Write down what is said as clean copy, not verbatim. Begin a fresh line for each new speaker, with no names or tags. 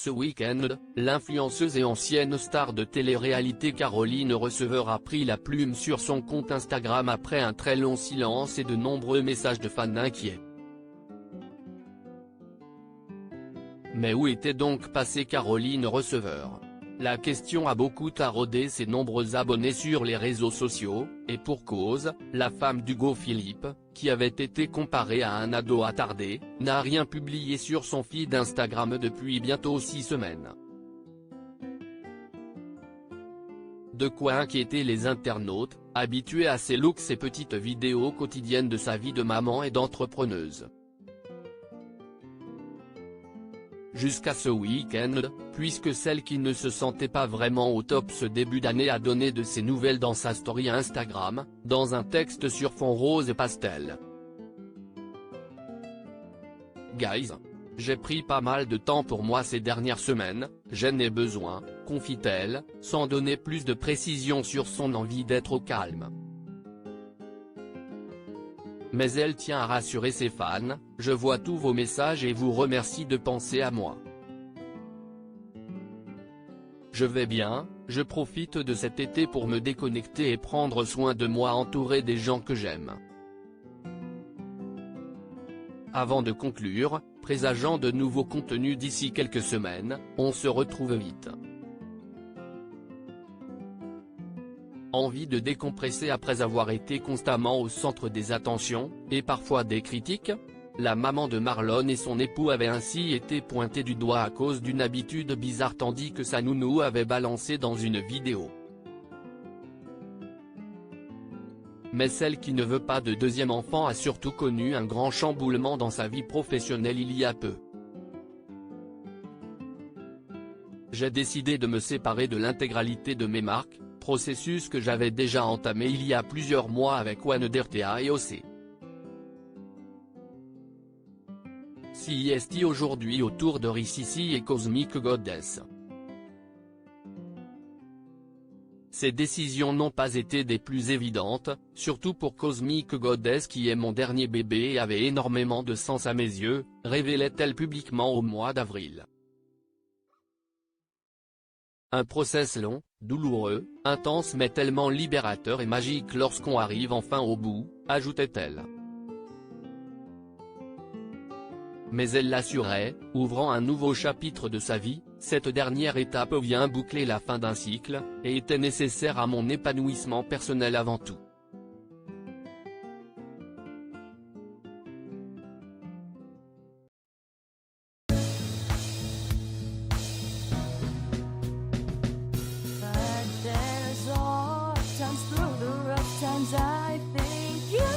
Ce week-end, l'influenceuse et ancienne star de télé-réalité Caroline Receveur a pris la plume sur son compte Instagram après un très long silence et de nombreux messages de fans inquiets. Mais où était donc passée Caroline Receveur? La question a beaucoup taraudé ses nombreux abonnés sur les réseaux sociaux, et pour cause, la femme d'Hugo Philippe, qui avait été comparée à un ado attardé, n'a rien publié sur son feed Instagram depuis bientôt 6 semaines. De quoi inquiéter les internautes, habitués à ses looks et petites vidéos quotidiennes de sa vie de maman et d'entrepreneuse. Jusqu'à ce week-end, puisque celle qui ne se sentait pas vraiment au top ce début d'année a donné de ses nouvelles dans sa story Instagram, dans un texte sur fond rose et pastel. Guys, j'ai pris pas mal de temps pour moi ces dernières semaines, j'en ai besoin, confie-t-elle, sans donner plus de précision sur son envie d'être au calme. Mais elle tient à rassurer ses fans, je vois tous vos messages et vous remercie de penser à moi. Je vais bien, je profite de cet été pour me déconnecter et prendre soin de moi entouré des gens que j'aime. Avant de conclure, présageant de nouveaux contenus d'ici quelques semaines, on se retrouve vite. Envie de décompresser après avoir été constamment au centre des attentions, et parfois des critiques? La maman de Marlon et son époux avait ainsi été pointée du doigt à cause d'une habitude bizarre tandis que sa nounou avait balancé dans une vidéo. Mais celle qui ne veut pas de deuxième enfant a surtout connu un grand chamboulement dans sa vie professionnelle il y a peu. J'ai décidé de me séparer de l'intégralité de mes marques, processus que j'avais déjà entamé il y a plusieurs mois avec OneDRTA et OC. CIST aujourd'hui autour de Ricci et Cosmic Goddess. Ces décisions n'ont pas été des plus évidentes, surtout pour Cosmic Goddess qui est mon dernier bébé et avait énormément de sens à mes yeux, révélait-elle publiquement au mois d'avril. Un process long, douloureux, intense mais tellement libérateur et magique lorsqu'on arrive enfin au bout, ajoutait-elle. Mais elle l'assurait, ouvrant un nouveau chapitre de sa vie, cette dernière étape vient boucler la fin d'un cycle, et était nécessaire à mon épanouissement personnel avant tout.
I think you